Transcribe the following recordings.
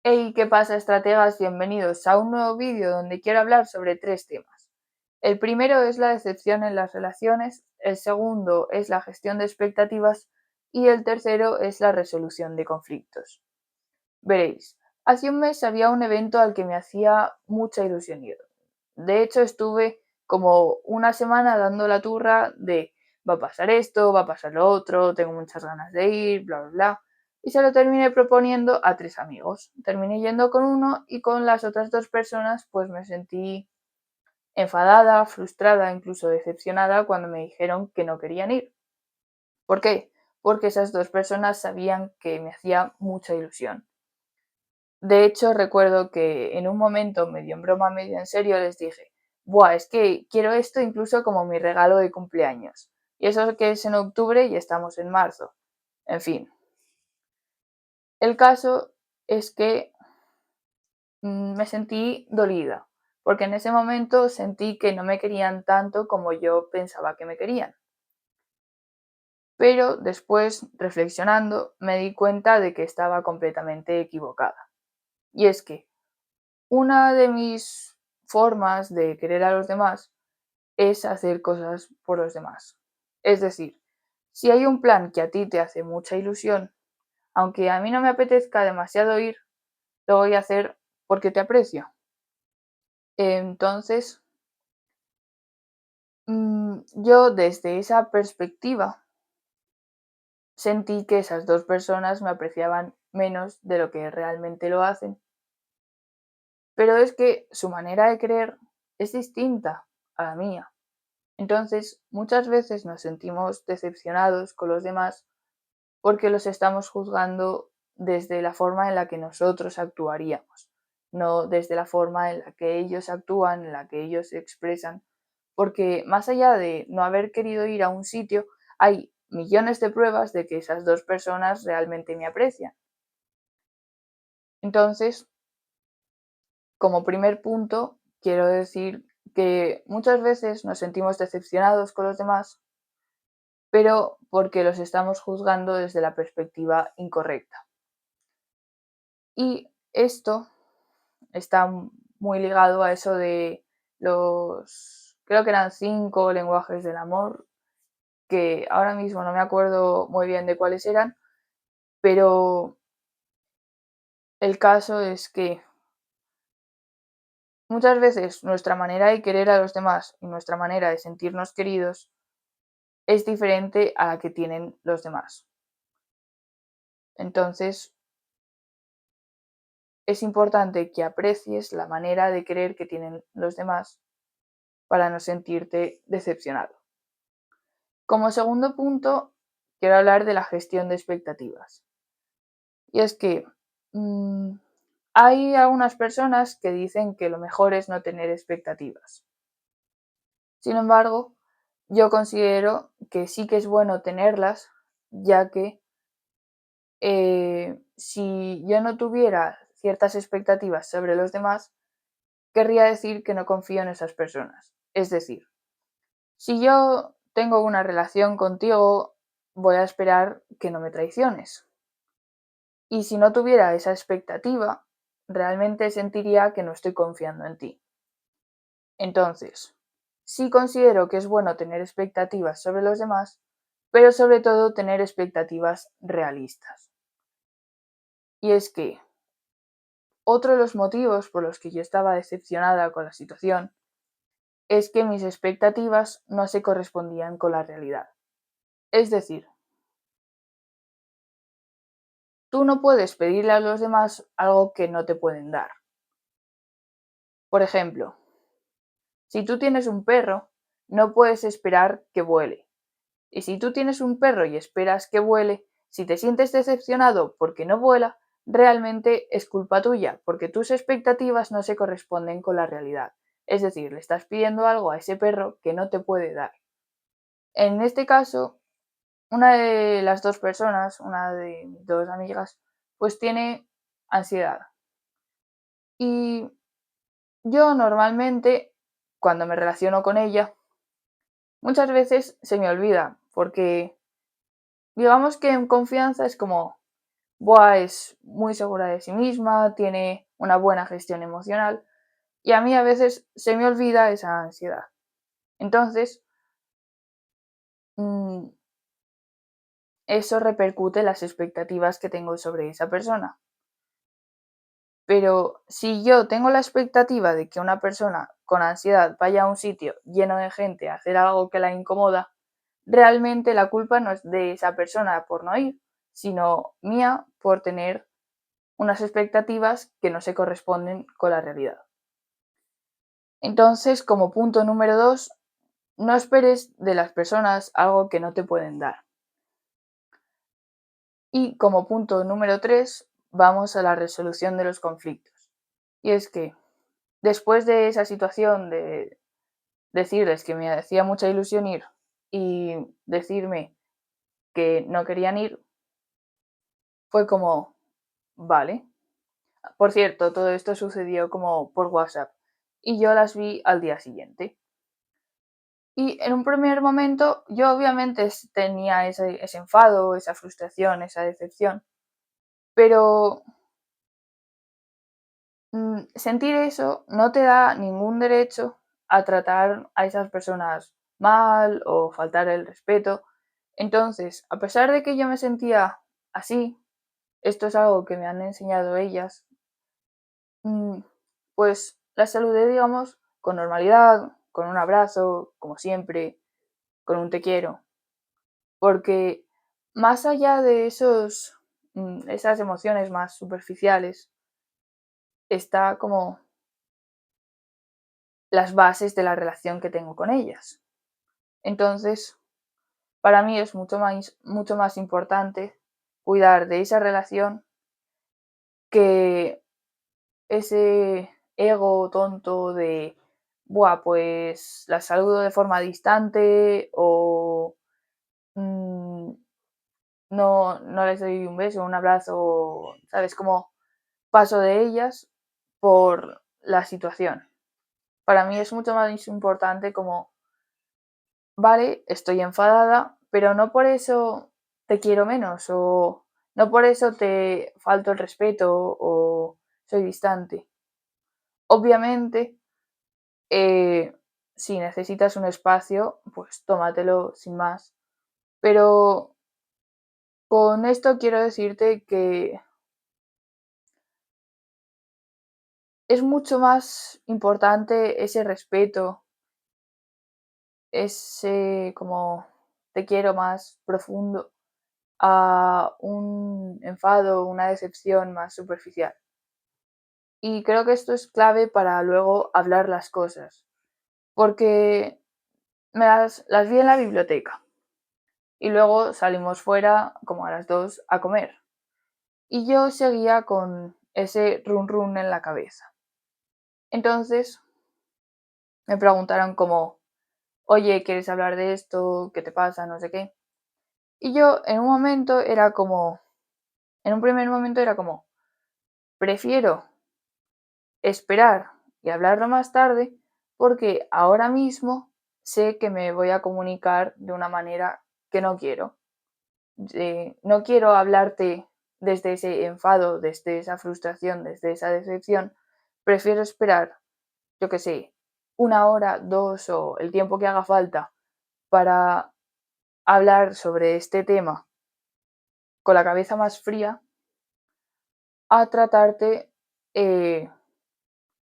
Hey, ¿qué pasa, estrategas? Bienvenidos a un nuevo vídeo donde quiero hablar sobre tres temas. El primero es la decepción en las relaciones, el segundo es la gestión de expectativas y el tercero es la resolución de conflictos. Veréis, hace un mes había un evento al que me hacía mucha ilusión ir. De hecho, estuve como una semana dando la turra de va a pasar esto, va a pasar lo otro, tengo muchas ganas de ir, bla, bla, bla. Y se lo terminé proponiendo a tres amigos. Terminé yendo con uno y con las otras dos personas pues me sentí enfadada, frustrada, incluso decepcionada cuando me dijeron que no querían ir. ¿Por qué? Porque esas dos personas sabían que me hacía mucha ilusión. De hecho, recuerdo que en un momento, medio en broma, medio en serio, les dije, buah, es que quiero esto incluso como mi regalo de cumpleaños. Y eso que es en octubre y estamos en marzo. En fin, el caso es que me sentí dolida, porque en ese momento sentí que no me querían tanto como yo pensaba que me querían. Pero después, reflexionando, me di cuenta de que estaba completamente equivocada. Y es que una de mis formas de querer a los demás es hacer cosas por los demás. Es decir, si hay un plan que a ti te hace mucha ilusión, aunque a mí no me apetezca demasiado ir, lo voy a hacer porque te aprecio. Entonces, yo desde esa perspectiva sentí que esas dos personas me apreciaban menos de lo que realmente lo hacen. Pero es que su manera de querer es distinta a la mía. Entonces, muchas veces nos sentimos decepcionados con los demás porque los estamos juzgando desde la forma en la que nosotros actuaríamos, no desde la forma en la que ellos actúan, en la que ellos se expresan, porque más allá de no haber querido ir a un sitio, hay millones de pruebas de que esas dos personas realmente me aprecian. Entonces, como primer punto, quiero decir que muchas veces nos sentimos decepcionados con los demás, pero porque los estamos juzgando desde la perspectiva incorrecta. Y esto está muy ligado a eso de creo que eran 5 lenguajes del amor, que ahora mismo no me acuerdo muy bien de cuáles eran, pero el caso es que muchas veces nuestra manera de querer a los demás y nuestra manera de sentirnos queridos es diferente a la que tienen los demás. Entonces, es importante que aprecies la manera de querer que tienen los demás para no sentirte decepcionado. Como segundo punto, quiero hablar de la gestión de expectativas. Y es que hay algunas personas que dicen que lo mejor es no tener expectativas. Sin embargo, yo considero que sí que es bueno tenerlas, ya que si yo no tuviera ciertas expectativas sobre los demás, querría decir que no confío en esas personas. Es decir, si yo tengo una relación contigo, voy a esperar que no me traiciones. Y si no tuviera esa expectativa, realmente sentiría que no estoy confiando en ti. Entonces, sí considero que es bueno tener expectativas sobre los demás, pero sobre todo tener expectativas realistas. Y es que otro de los motivos por los que yo estaba decepcionada con la situación es que mis expectativas no se correspondían con la realidad. Es decir, tú no puedes pedirle a los demás algo que no te pueden dar. Por ejemplo, si tú tienes un perro, no puedes esperar que vuele. Y si tú tienes un perro y esperas que vuele, si te sientes decepcionado porque no vuela, realmente es culpa tuya, porque tus expectativas no se corresponden con la realidad. Es decir, le estás pidiendo algo a ese perro que no te puede dar. En este caso, una de las dos personas, una de mis dos amigas, pues tiene ansiedad. Y yo normalmente, cuando me relaciono con ella, muchas veces se me olvida, porque digamos que en confianza es como, buah, es muy segura de sí misma, tiene una buena gestión emocional y a mí a veces se me olvida esa ansiedad. Entonces, mm, eso repercute en las expectativas que tengo sobre esa persona. Pero si yo tengo la expectativa de que una persona con ansiedad vaya a un sitio lleno de gente a hacer algo que la incomoda, realmente la culpa no es de esa persona por no ir, sino mía por tener unas expectativas que no se corresponden con la realidad. Entonces, como punto número 2, no esperes de las personas algo que no te pueden dar. Y como punto número 3, vamos a la resolución de los conflictos. Y es que después de esa situación de decirles que me hacía mucha ilusión ir y decirme que no querían ir, fue como, vale. Por cierto, todo esto sucedió como por WhatsApp y yo las vi al día siguiente. Y en un primer momento yo obviamente tenía ese enfado, esa frustración, esa decepción, pero sentir eso no te da ningún derecho a tratar a esas personas mal o faltar el respeto. Entonces, a pesar de que yo me sentía así, esto es algo que me han enseñado ellas, mm, pues la saludé, digamos, con normalidad, con un abrazo, como siempre, con un te quiero. Porque más allá de esas emociones más superficiales, está como las bases de la relación que tengo con ellas. Entonces, para mí es mucho más importante cuidar de esa relación que ese ego tonto de, buah, pues la saludo de forma distante o mm, no les doy un beso, un abrazo, ¿sabes? Como paso de ellas por la situación. Para mí es mucho más importante como, vale, estoy enfadada, pero no por eso te quiero menos o no por eso te falto el respeto o soy distante. Obviamente, si necesitas un espacio, pues tómatelo sin más. Pero con esto quiero decirte que es mucho más importante ese respeto, ese como te quiero más profundo a un enfado, una decepción más superficial. Y creo que esto es clave para luego hablar las cosas, porque las vi en la biblioteca y luego salimos fuera como a las 2 a comer. Y yo seguía con ese run run en la cabeza. Entonces me preguntaron como, oye, ¿quieres hablar de esto? ¿Qué te pasa? No sé qué. Y yo en un primer momento era como, prefiero esperar y hablarlo más tarde porque ahora mismo sé que me voy a comunicar de una manera que no quiero. No quiero hablarte desde ese enfado, desde esa frustración, desde esa decepción. Prefiero esperar, yo qué sé, una hora, dos o el tiempo que haga falta para hablar sobre este tema con la cabeza más fría a tratarte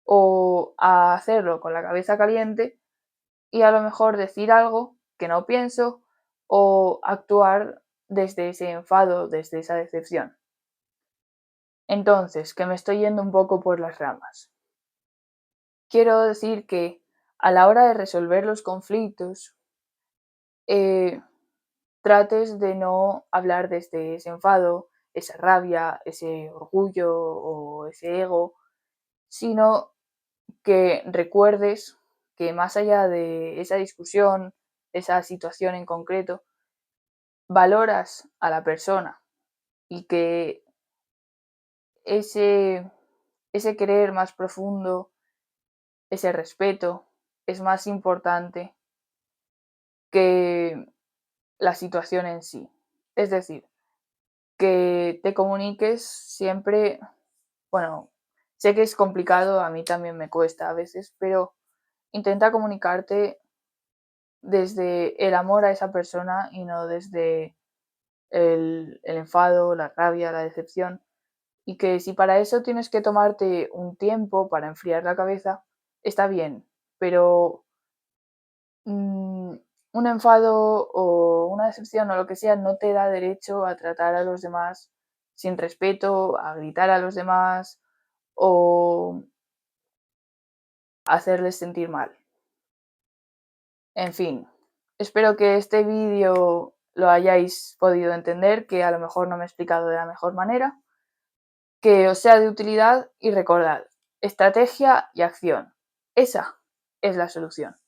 o a hacerlo con la cabeza caliente y a lo mejor decir algo que no pienso o actuar desde ese enfado, desde esa decepción. Entonces, que me estoy yendo un poco por las ramas. Quiero decir que a la hora de resolver los conflictos, eh, trates de no hablar desde ese enfado, esa rabia, ese orgullo o ese ego, sino que recuerdes que más allá de esa discusión, esa situación en concreto, valoras a la persona y que ese, ese querer más profundo, ese respeto, es más importante que la situación en sí. Es decir, que te comuniques siempre, bueno, sé que es complicado, a mí también me cuesta a veces, pero intenta comunicarte desde el amor a esa persona y no desde el enfado, la rabia, la decepción. Y que si para eso tienes que tomarte un tiempo para enfriar la cabeza, está bien, pero un enfado o una decepción o lo que sea no te da derecho a tratar a los demás sin respeto, a gritar a los demás o hacerles sentir mal. En fin, espero que este vídeo lo hayáis podido entender, que a lo mejor no me he explicado de la mejor manera, que os sea de utilidad y recordad, estrategia y acción. Esa es la solución.